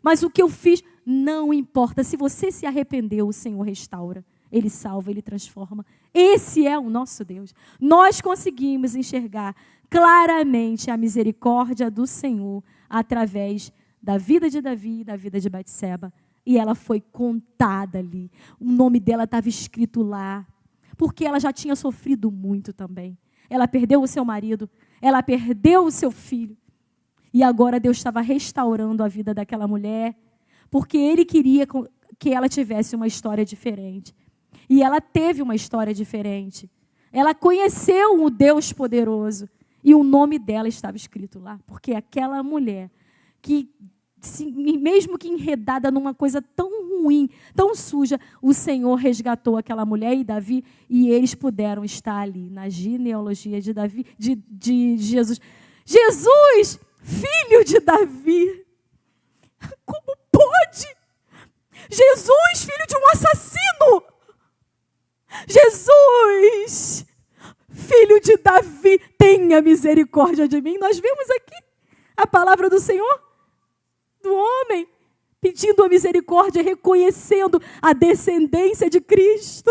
S1: Mas o que eu fiz? Não importa. Se você se arrependeu, o Senhor restaura. Ele salva, Ele transforma. Esse é o nosso Deus. Nós conseguimos enxergar claramente a misericórdia do Senhor através da vida de Davi e da vida de Betseba. E ela foi contada ali. O nome dela estava escrito lá. Porque ela já tinha sofrido muito também. Ela perdeu o seu marido. Ela perdeu o seu filho. E agora Deus estava restaurando a vida daquela mulher. Porque Ele queria que ela tivesse uma história diferente. E ela teve uma história diferente. Ela conheceu o Deus poderoso. E o nome dela estava escrito lá. Porque aquela mulher que, mesmo que enredada numa coisa tão ruim, tão suja, o Senhor resgatou aquela mulher e Davi, e eles puderam estar ali, na genealogia de Davi, de Jesus. Jesus, filho de Davi. Como pode? Jesus, filho de um assassino. Jesus, filho de Davi, tenha misericórdia de mim. Nós vemos aqui a palavra do Senhor, do homem, pedindo a misericórdia, reconhecendo a descendência de Cristo.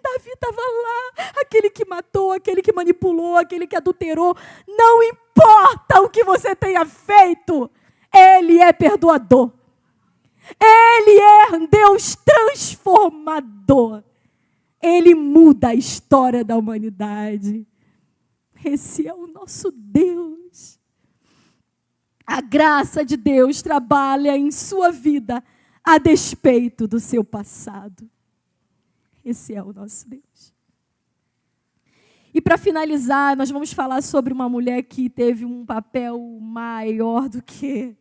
S1: Davi estava lá, aquele que matou, aquele que manipulou, aquele que adulterou. Não importa o que você tenha feito, Ele é perdoador. Ele é Deus transformador. Ele muda a história da humanidade. Esse é o nosso Deus. A graça de Deus trabalha em sua vida a despeito do seu passado. Esse é o nosso Deus. E para finalizar, nós vamos falar sobre uma mulher que teve um papel maior do que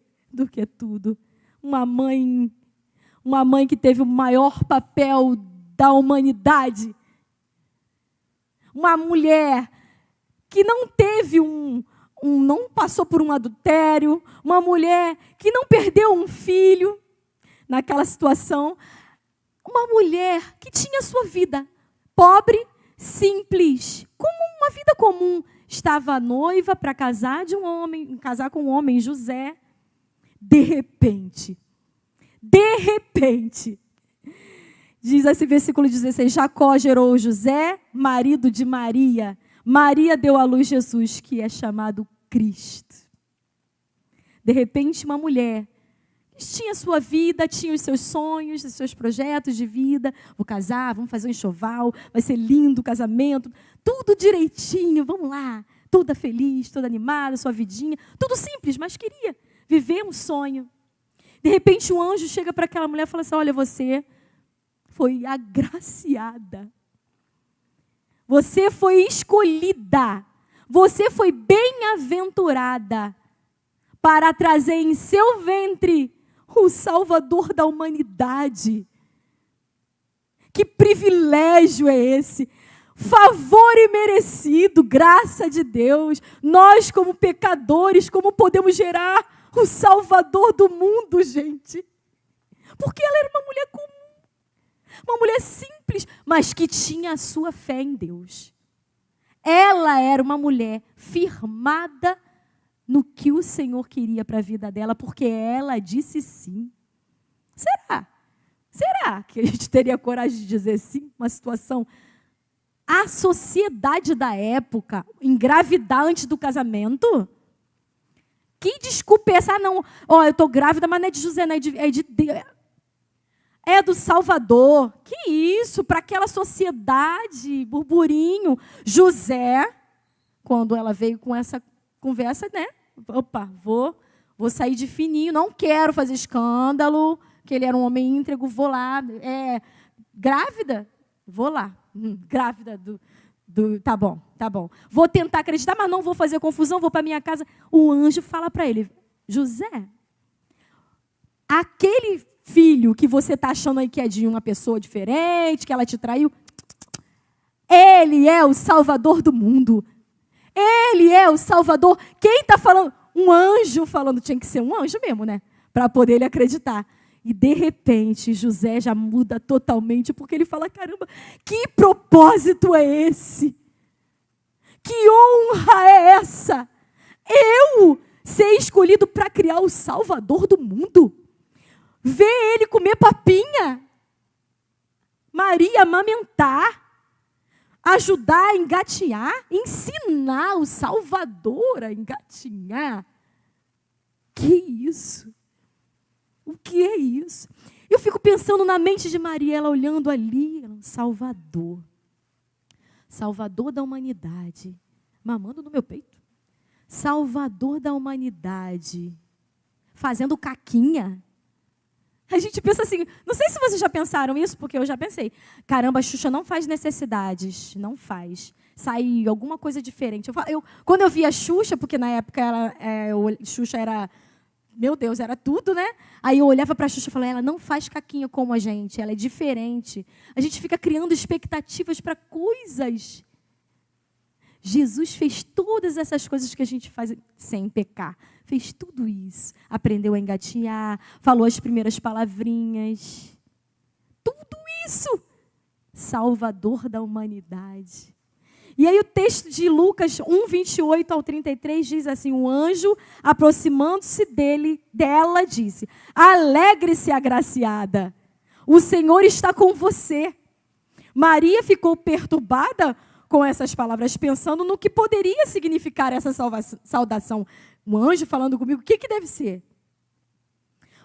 S1: tudo. Uma mãe que teve o maior papel da humanidade. Uma mulher que não teve não passou por um adultério, uma mulher que não perdeu um filho naquela situação, uma mulher que tinha sua vida pobre, simples, como uma vida comum. Estava noiva para casar com um homem, José. De repente, diz esse versículo 16, Jacó gerou José, marido de Maria. Maria deu à luz Jesus, que é chamado Cristo. De repente, uma mulher que tinha sua vida, tinha os seus sonhos, os seus projetos de vida. Vou casar, vamos fazer um enxoval, vai ser lindo o casamento, tudo direitinho, vamos lá. Toda feliz, toda animada, sua vidinha, tudo simples, mas queria viver um sonho. De repente, um anjo chega para aquela mulher e fala assim, olha, você foi agraciada. Você foi escolhida. Você foi bem-aventurada para trazer em seu ventre o Salvador da humanidade. Que privilégio é esse? Favor imerecido, graça de Deus. Nós, como pecadores, como podemos gerar o Salvador do mundo, gente? Porque ela era uma mulher comum. Uma mulher simples, mas que tinha a sua fé em Deus. Ela era uma mulher firmada no que o Senhor queria para a vida dela, porque ela disse sim. Será que a gente teria coragem de dizer sim? Uma situação... A sociedade da época, engravidar antes do casamento? Que desculpa é essa? Não, eu estou grávida, mas não é de José, não é de Deus. é do Salvador. Que isso? Para aquela sociedade, burburinho. José, quando ela veio com essa conversa, né? Opa, vou sair de fininho, não quero fazer escândalo, que ele era um homem íntegro, vou lá. Grávida? Vou lá. Grávida tá bom. Vou tentar acreditar, mas não vou fazer confusão, vou para minha casa. O anjo fala para ele, José, aquele filho que você está achando aí que é de uma pessoa diferente, que ela te traiu, ele é o Salvador do mundo. Ele é o Salvador. Quem está falando? Um anjo falando. Tinha que ser um anjo mesmo, né? Para poder ele acreditar. E, de repente, José já muda totalmente, porque ele fala, caramba, que propósito é esse? Que honra é essa? Eu ser escolhido para criar o Salvador do mundo? Ver ele comer papinha? Maria amamentar? Ajudar a engatinhar? Ensinar o Salvador a engatinhar? Que isso? O que é isso? Eu fico pensando na mente de Maria, ela olhando ali, Salvador. Salvador da humanidade. Mamando no meu peito. Salvador da humanidade. Fazendo caquinha. A gente pensa assim, não sei se vocês já pensaram isso, porque eu já pensei. Caramba, a Xuxa não faz necessidades. Não faz. Sai alguma coisa diferente. Quando eu vi a Xuxa, porque na época Xuxa era... Meu Deus, era tudo, né? Aí eu olhava para a Xuxa e falava, ela não faz caquinha como a gente, ela é diferente. A gente fica criando expectativas para coisas. Jesus fez todas essas coisas que a gente faz sem pecar. Fez tudo isso. Aprendeu a engatinhar, falou as primeiras palavrinhas. Tudo isso. Salvador da humanidade. E aí o texto de Lucas 1, 28 ao 33 diz assim, o anjo, aproximando-se dela, disse, alegre-se, agraciada, o Senhor está com você. Maria ficou perturbada com essas palavras, pensando no que poderia significar essa saudação. O anjo falando comigo, o que deve ser?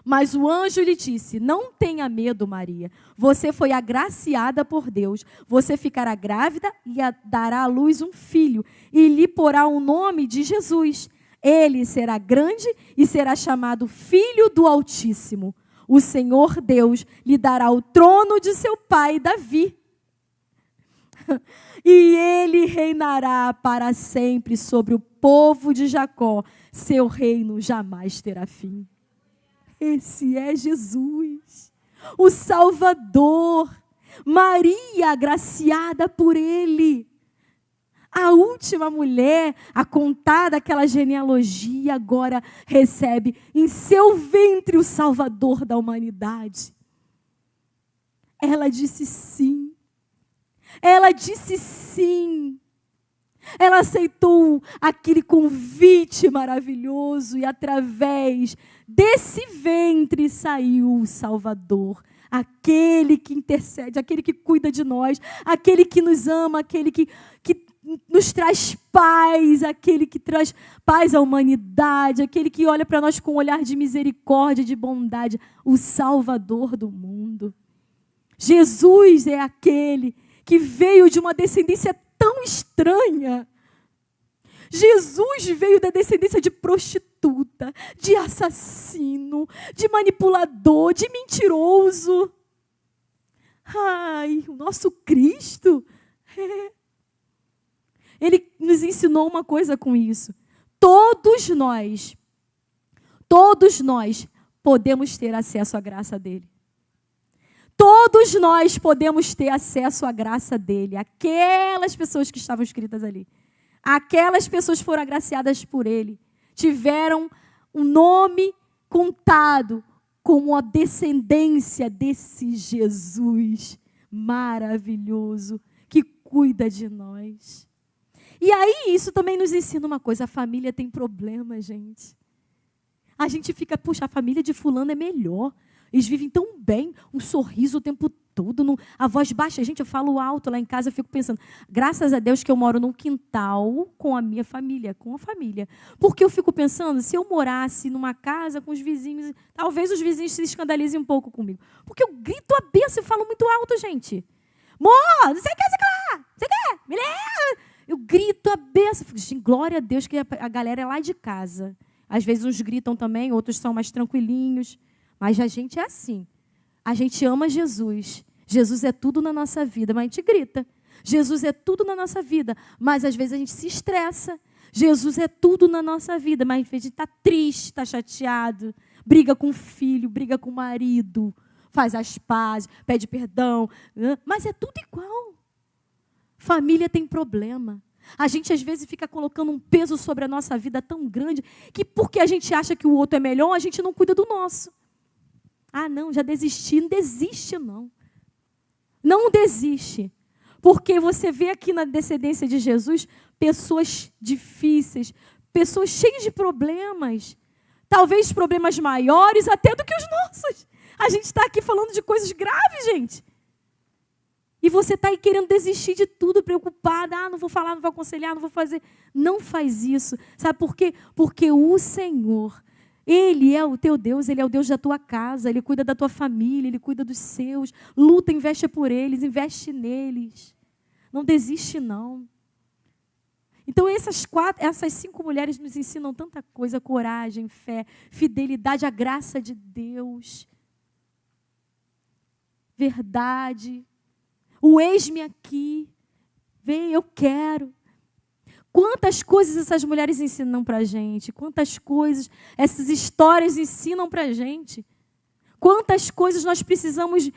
S1: Mas o anjo lhe disse, não tenha medo, Maria. Você foi agraciada por Deus. Você ficará grávida e dará à luz um filho. E lhe porá o nome de Jesus. Ele será grande e será chamado Filho do Altíssimo. O Senhor Deus lhe dará o trono de seu pai Davi. E ele reinará para sempre sobre o povo de Jacó. Seu reino jamais terá fim. Esse é Jesus, o Salvador, Maria, agraciada por Ele. A última mulher a contar daquela genealogia agora recebe em seu ventre o Salvador da humanidade. Ela disse sim. Ela disse sim. Ela aceitou aquele convite maravilhoso e através desse ventre saiu o Salvador, aquele que intercede, aquele que cuida de nós, aquele que nos ama, aquele que nos traz paz, aquele que traz paz à humanidade, aquele que olha para nós com um olhar de misericórdia, de bondade, o Salvador do mundo. Jesus é aquele que veio de uma descendência tão estranha. Jesus veio da descendência de prostituta, de assassino, de manipulador, de mentiroso. Ai, o nosso Cristo, Ele nos ensinou uma coisa com isso. Todos nós podemos ter acesso à graça dele. Todos nós podemos ter acesso à graça dele. Aquelas pessoas que estavam escritas ali. Aquelas pessoas foram agraciadas por ele. Tiveram um nome contado como a descendência desse Jesus maravilhoso que cuida de nós. E aí isso também nos ensina uma coisa. A família tem problema, gente. A gente fica, puxa, a família de fulano é melhor. Eles vivem tão bem, um sorriso o tempo tudo, a voz baixa. Gente, eu falo alto lá em casa, eu fico pensando, graças a Deus que eu moro num quintal com a minha família, com a família. Porque eu fico pensando, se eu morasse numa casa com os vizinhos, talvez os vizinhos se escandalizem um pouco comigo. Porque eu grito a beça e falo muito alto, gente. Não sei o que, não sei o que, me leva. Eu grito a beça. Glória a Deus que a galera é lá de casa. Às vezes uns gritam também, outros são mais tranquilinhos. Mas a gente é assim. A gente ama Jesus. Jesus é tudo na nossa vida, mas a gente grita. Jesus é tudo na nossa vida, mas às vezes a gente se estressa. Jesus é tudo na nossa vida, mas às vezes a gente está triste, está chateado, briga com o filho, briga com o marido, faz as pazes, pede perdão, mas é tudo igual. Família tem problema. A gente às vezes fica colocando um peso sobre a nossa vida tão grande que porque a gente acha que o outro é melhor, a gente não cuida do nosso. Ah, não, já desisti. Não desiste, não. Não desiste. Porque você vê aqui na descendência de Jesus pessoas difíceis, pessoas cheias de problemas. Talvez problemas maiores até do que os nossos. A gente está aqui falando de coisas graves, gente. E você está aí querendo desistir de tudo, preocupada. Ah, não vou falar, não vou aconselhar, não vou fazer. Não faz isso. Sabe por quê? Porque o Senhor, Ele é o teu Deus, Ele é o Deus da tua casa, Ele cuida da tua família, Ele cuida dos seus. Luta, investe por eles, investe neles. Não desiste, não. Então, essas 5 mulheres nos ensinam tanta coisa: coragem, fé, fidelidade, a graça de Deus, verdade. O eis-me aqui, vem, eu quero. Quantas coisas essas mulheres ensinam para a gente, quantas coisas essas histórias ensinam para a gente. Quantas coisas nós precisamos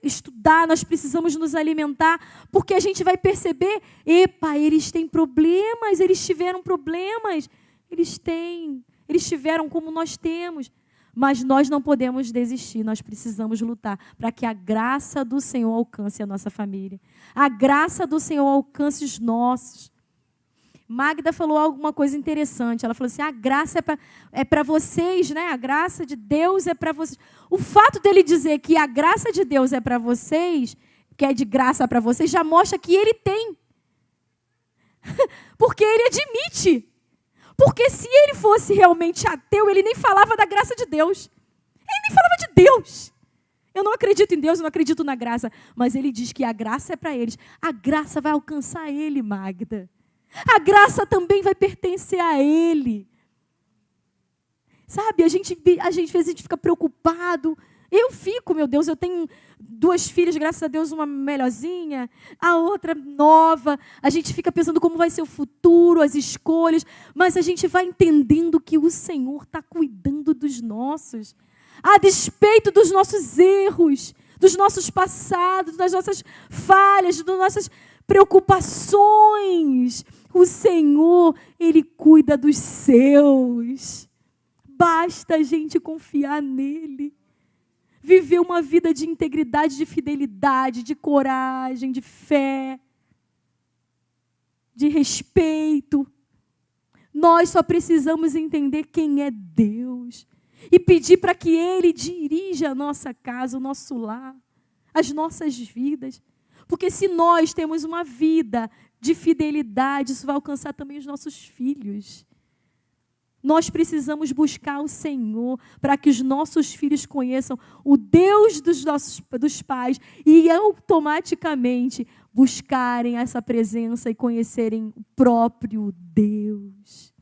S1: estudar, nós precisamos nos alimentar, porque a gente vai perceber, eles têm problemas, eles tiveram problemas, eles tiveram como nós temos. Mas nós não podemos desistir, nós precisamos lutar para que a graça do Senhor alcance a nossa família. A graça do Senhor alcance os nossos. Magda falou alguma coisa interessante. Ela falou assim, a graça é para vocês, né? A graça de Deus é para vocês. O fato dele dizer que a graça de Deus é para vocês, que é de graça para vocês, já mostra que ele tem. Porque ele admite. Porque se ele fosse realmente ateu, ele nem falava da graça de Deus. Ele nem falava de Deus. Eu não acredito em Deus, eu não acredito na graça. Mas ele diz que a graça é para eles. A graça vai alcançar ele, Magda. A graça também vai pertencer a ele. Sabe, às vezes a gente fica preocupado. Eu fico, meu Deus, eu tenho 2 filhas, graças a Deus, uma melhorzinha, a outra nova. A gente fica pensando como vai ser o futuro, as escolhas, mas a gente vai entendendo que o Senhor está cuidando dos nossos, a despeito dos nossos erros, dos nossos passados, das nossas falhas, das nossas preocupações. O Senhor, Ele cuida dos seus. Basta a gente confiar nele. Viver uma vida de integridade, de fidelidade, de coragem, de fé, de respeito. Nós só precisamos entender quem é Deus e pedir para que Ele dirija a nossa casa, o nosso lar, as nossas vidas. Porque se nós temos uma vida de fidelidade, isso vai alcançar também os nossos filhos. Nós precisamos buscar o Senhor para que os nossos filhos conheçam o Deus dos pais e automaticamente buscarem essa presença e conhecerem o próprio Deus.